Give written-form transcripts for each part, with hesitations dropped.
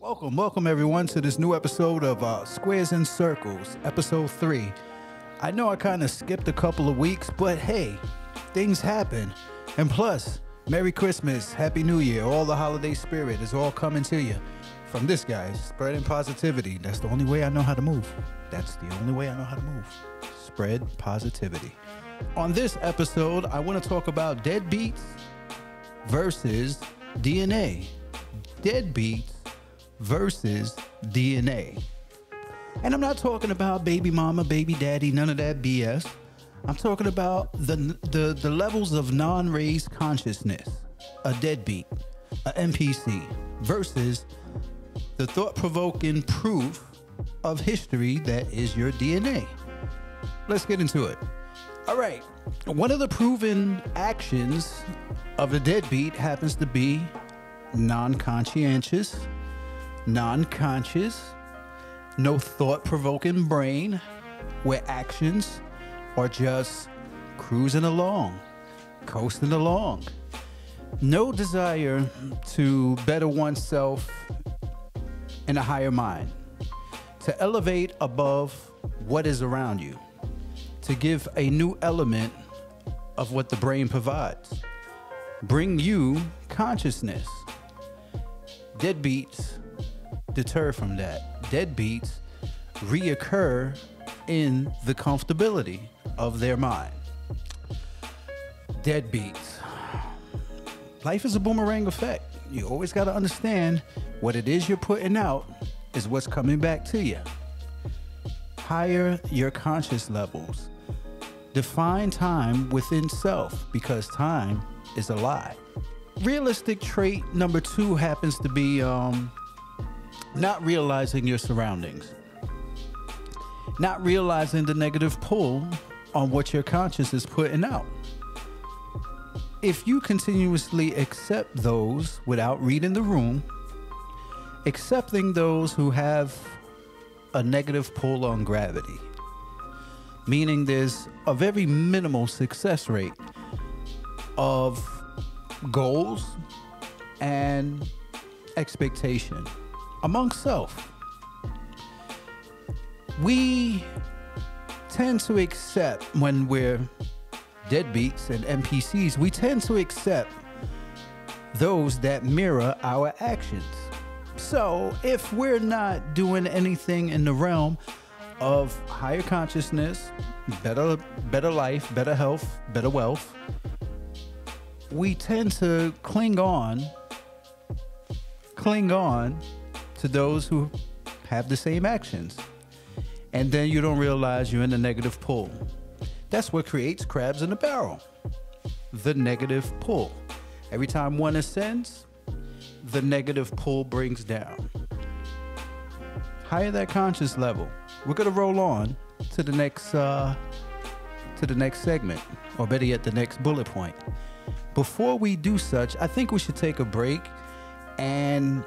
Welcome everyone to this new episode of Squares and Circles, episode 3. I know I kind of skipped a couple of weeks, but hey, things happen. And plus, Merry Christmas, Happy New Year, all the holiday spirit is all coming to you. From this guy, spreading positivity. That's the only way I know how to move. That's the only way I know how to move. Spread positivity. On this episode, I want to talk about deadbeats versus DNA. Deadbeats versus DNA. And I'm not talking about baby mama, baby daddy, none of that BS. I'm talking about the levels of non-raised consciousness, a deadbeat, a NPC, versus the thought-provoking proof of history that is your DNA. Let's get into it. All right. One of the proven actions of a deadbeat happens to be non-conscientious, non-conscious, no thought-provoking brain, where actions are just cruising along, coasting along. No desire to better oneself in a higher mind, to elevate above what is around you, to give a new element of what the brain provides. Bring you consciousness. Deadbeats deter from that. Deadbeats reoccur in the comfortability of their mind. Deadbeats. Life is a boomerang effect. You always got to understand what it is you're putting out is what's coming back to you. Higher your conscious levels. Define time within self, because time is a lie. Realistic trait number 2 happens to be not realizing your surroundings. Not realizing the negative pull on what your conscious is putting out. If you continuously accept those without reading the room, accepting those who have a negative pull on gravity, meaning there's a very minimal success rate of goals and expectation among self. We tend to accept, when we're deadbeats and NPCs, we tend to accept those that mirror our actions. So if we're not doing anything in the realm of higher consciousness, better life, better health, better wealth, we tend to cling on to those who have the same actions. And then you don't realize you're in the negative pull. That's what creates crabs in a barrel. The negative pull. Every time one ascends, the negative pull brings down. Higher that conscious level. We're gonna roll on to the next segment, or better yet, the next bullet point. Before we do such, I think we should take a break and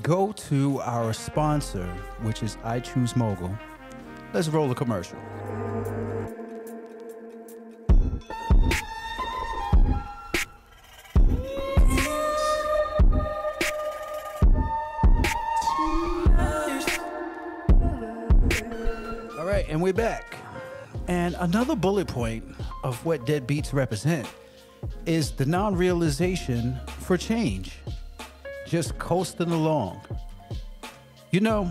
go to our sponsor, which is I Choose Mogul. Let's roll a commercial. All right, and we're back. And another bullet point of what deadbeats represent is the non-realization for change. Just coasting along. You know,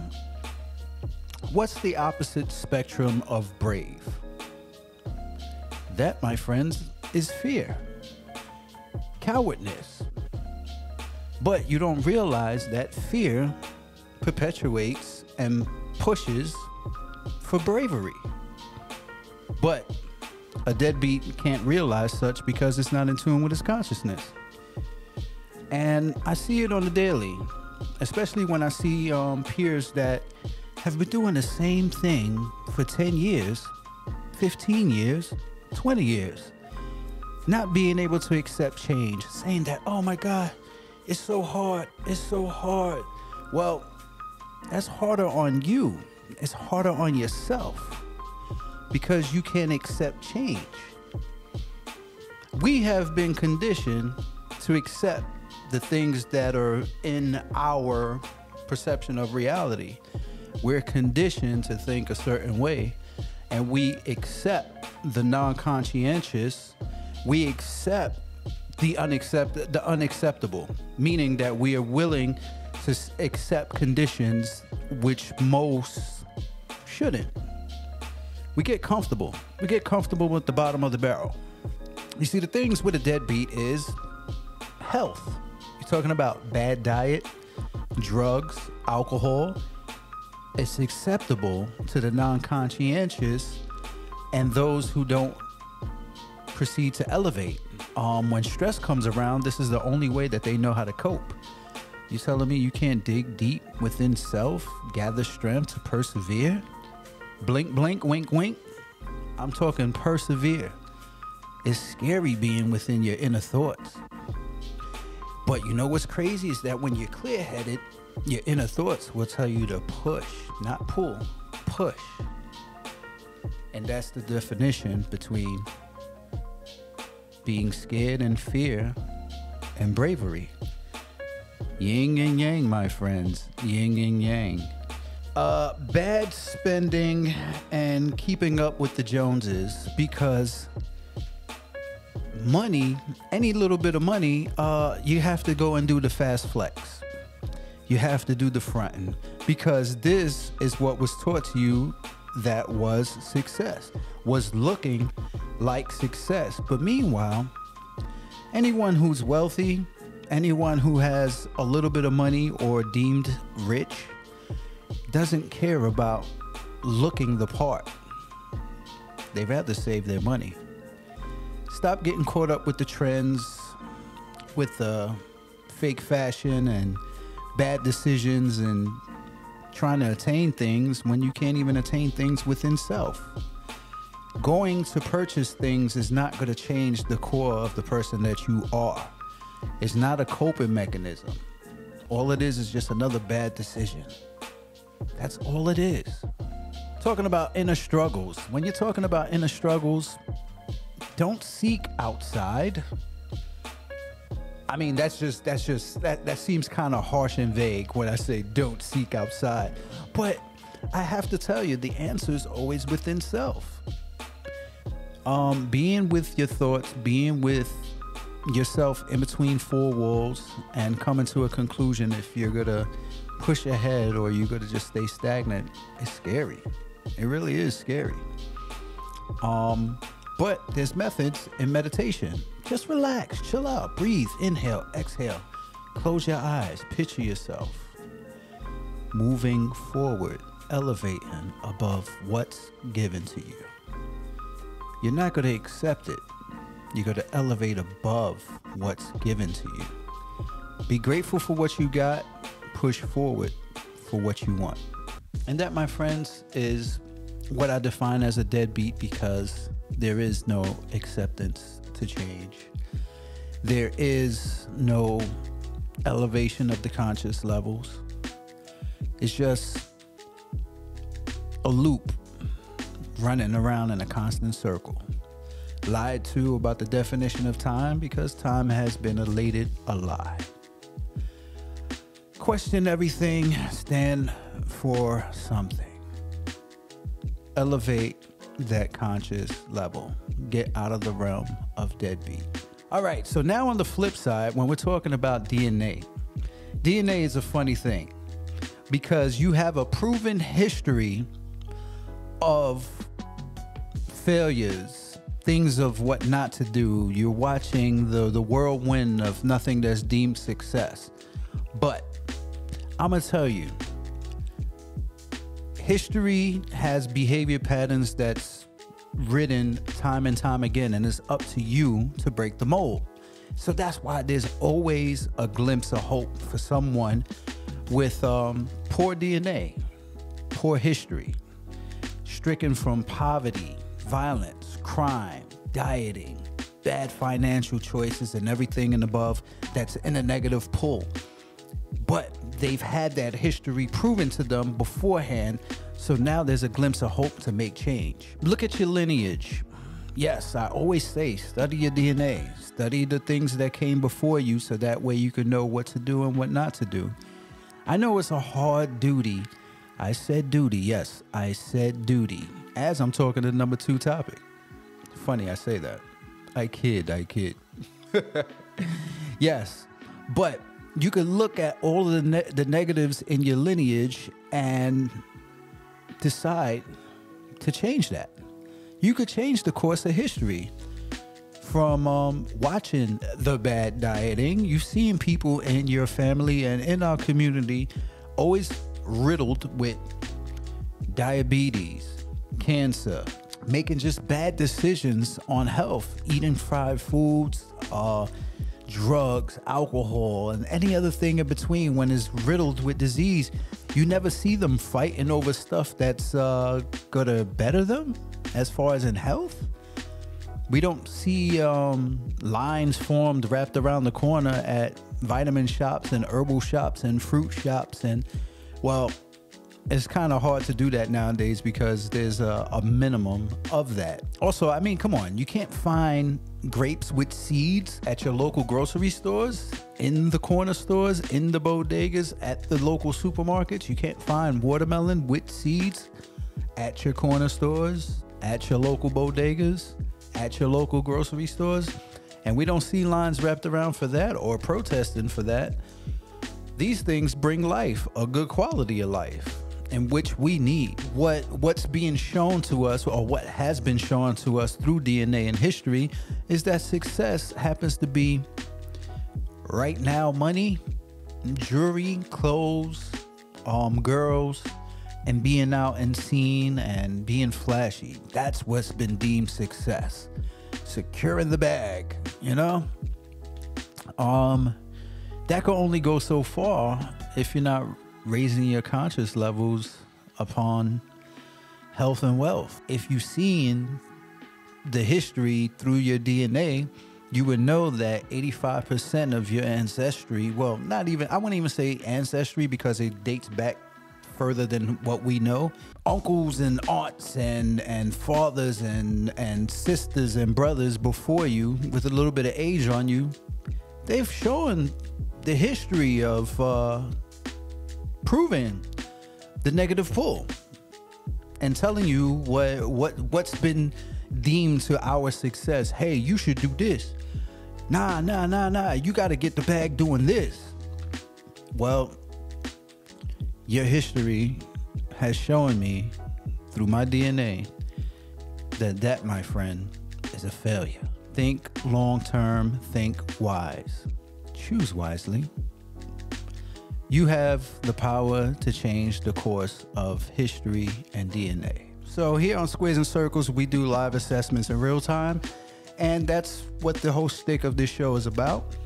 what's the opposite spectrum of brave? That, my friends, is fear. Cowardness. But you don't realize that fear perpetuates and pushes for bravery. But a deadbeat can't realize such because it's not in tune with his consciousness. And I see it on the daily, especially when I see peers that have been doing the same thing for 10 years, 15 years, 20 years, not being able to accept change, saying that, oh my God, it's so hard, it's so hard. Well, that's harder on you. It's harder on yourself because you can't accept change. We have been conditioned to accept the things that are in our perception of reality. We're conditioned to think a certain way, and we accept the non-conscientious. We accept the unacceptable, meaning that we are willing to accept conditions which most shouldn't. We get comfortable. We get comfortable with the bottom of the barrel. You see, the things with a deadbeat is health. You're talking about bad diet, drugs, alcohol. It's acceptable to the non-conscientious and those who don't proceed to elevate. When stress comes around, this is the only way that they know how to cope. You telling me you can't dig deep within self, gather strength to persevere? Blink, blink, wink, wink. I'm talking persevere. It's scary being within your inner thoughts. But you know what's crazy is that when you're clear-headed, your inner thoughts will tell you to push, not pull, push. And that's the definition between being scared and fear and bravery. Yin and yang, my friends. Yin and yang. Bad spending and keeping up with the Joneses, because money, any little bit of money, you have to go and do the fast flex. You have to do the fronting, because this is what was taught to you that was success, was looking like success. But meanwhile, anyone who's wealthy, anyone who has a little bit of money or deemed rich, doesn't care about looking the part. They'd rather save their money. Stop getting caught up with the trends, with the fake fashion and bad decisions and trying to attain things when you can't even attain things within self. Going to purchase things is not going to change the core of the person that you are. It's not a coping mechanism. All it is just another bad decision. That's all it is. Talking about inner struggles. When you're talking about inner struggles, don't seek outside. I mean, that seems kind of harsh and vague when I say don't seek outside. But I have to tell you, the answer is always within self. Being with your thoughts, being with yourself in between four walls, and coming to a conclusion if you're gonna push ahead or you're gonna just stay stagnant, is scary. It really is scary. But there's methods in meditation. Just relax, chill out, breathe, inhale, exhale, close your eyes, picture yourself moving forward, elevating above what's given to you. You're not going to accept it. You're going to elevate above what's given to you. Be grateful for what you got, push forward for what you want. And that, my friends, is what I define as a deadbeat, because there is no acceptance to change. There is no elevation of the conscious levels. It's just a loop running around in a constant circle. Lied to about the definition of time, because time has been elated a lie. Question everything, stand for something. Elevate that conscious level. Get out of the realm of deadbeat. All right, so now on the flip side, when we're talking about DNA is a funny thing, because you have a proven history of failures, things of what not to do. You're watching the whirlwind of nothing that's deemed success. But I'm gonna tell you, history has behavior patterns that's written time and time again, and it's up to you to break the mold. So that's why there's always a glimpse of hope for someone with poor DNA, poor history, stricken from poverty, violence, crime, dieting, bad financial choices, and everything and above that's in a negative pull. But they've had that history proven to them beforehand, so now there's a glimpse of hope to make change. Look at your lineage. Yes, I always say, study your DNA. Study the things that came before you, so that way you can know what to do and what not to do. I know it's a hard duty. I said duty. Yes, I said duty. As I'm talking to number 2 topic. Funny I say that. I kid. Yes, but you can look at all of the negatives in your lineage and decide to change that. You could change the course of history from watching the bad dieting. You've seen people in your family and in our community always riddled with diabetes, cancer, making just bad decisions on health, eating fried foods, drugs, alcohol, and any other thing in between. When it's riddled with disease, you never see them fighting over stuff that's gonna better them as far as in health. We don't see lines formed wrapped around the corner at vitamin shops and herbal shops and fruit shops. And well, it's kind of hard to do that nowadays because there's a minimum of that. Also, I mean, come on, you can't find grapes with seeds at your local grocery stores, in the corner stores, in the bodegas, at the local supermarkets. You can't find watermelon with seeds at your corner stores, at your local bodegas, at your local grocery stores. And we don't see lines wrapped around for that or protesting for that. These things bring life, a good quality of life, in which we need. What's being shown to us, or what has been shown to us through DNA and history, is that success happens to be right now money, jewelry, clothes, girls, and being out and seen and being flashy. That's what's been deemed success. Securing the bag, you know? That can only go so far if you're not raising your conscious levels upon health and wealth. If you've seen the history through your DNA, you would know that 85% of your ancestry, well, not even, I wouldn't even say ancestry because it dates back further than what we know. Uncles and aunts and fathers and sisters and brothers before you with a little bit of age on you, they've shown the history of proving the negative pull and telling you what's been deemed to our success. Hey, you should do this. Nah. You got to get the bag doing this. Well, your history has shown me through my DNA that, my friend, is a failure. Think long term, think wise. Choose wisely. You have the power to change the course of history and DNA. So here on Squares and Circles, we do live assessments in real time, and that's what the whole stick of this show is about.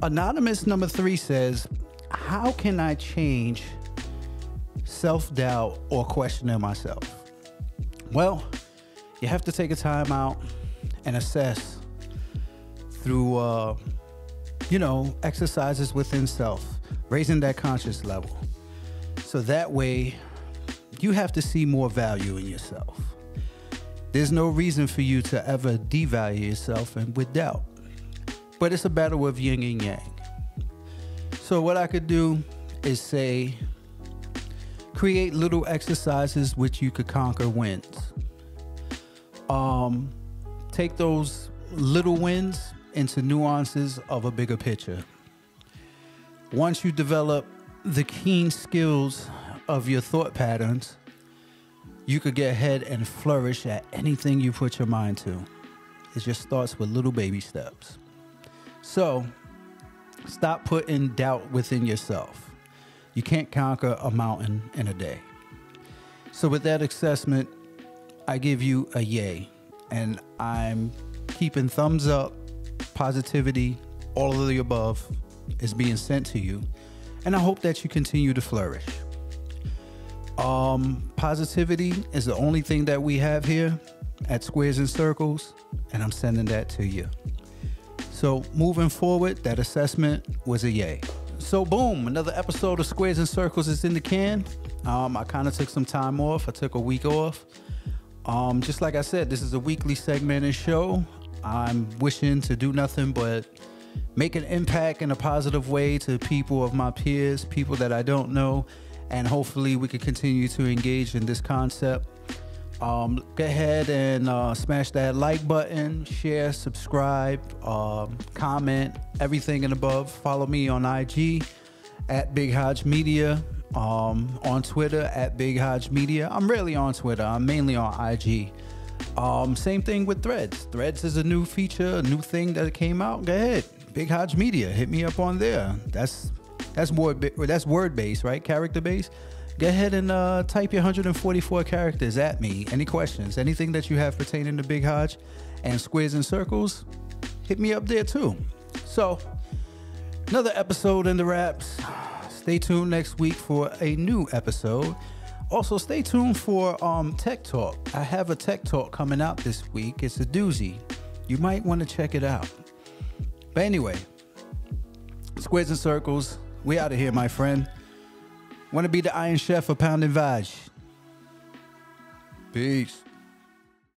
Anonymous number 3 says, how can I change self-doubt or questioning myself? Well, you have to take a time out and assess through exercises within self, raising that conscious level. So that way you have to see more value in yourself. There's no reason for you to ever devalue yourself and with doubt. But it's a battle of yin and yang. So what I could do is say, create little exercises which you could conquer wins. Take those little wins into nuances of a bigger picture. Once you develop the keen skills of your thought patterns, you could get ahead and flourish at anything you put your mind to. It just starts with little baby steps. So stop putting doubt within yourself. You can't conquer a mountain in a day. So with that assessment, I give you a yay, and I'm keeping thumbs up. Positivity, all of the above is being sent to you, and I hope that you continue to flourish. Positivity is the only thing that we have here at Squares and Circles, and I'm sending that to you. So moving forward, that assessment was a yay. So boom, another episode of Squares and Circles is in the can. I kind of took some time off. I took a week off. Just like I said, this is a weekly segmented show. I'm wishing to do nothing but make an impact in a positive way to people of my peers, people that I don't know, and hopefully we can continue to engage in this concept. Go ahead and smash that like button, share, subscribe, comment, everything and above. Follow me on IG at Big Hodge Media, on Twitter at Big Hodge Media. I'm rarely on Twitter. I'm mainly on IG. Same thing with Threads. Threads is a new feature, a new thing that came out. Go ahead, Big Hodge Media. Hit me up on there. That's word based, right? Character based. Go ahead and type your 144 characters at me. Any questions, anything that you have pertaining to Big Hodge and Squares and Circles, hit me up there too. So, another episode in the wraps. Stay tuned next week for a new episode. Also, stay tuned for Tech Talk. I have a Tech Talk coming out this week. It's a doozy. You might want to check it out. But anyway, Squares and Circles, we out of here, my friend. Want to be the Iron Chef of Pound and Vaj. Peace.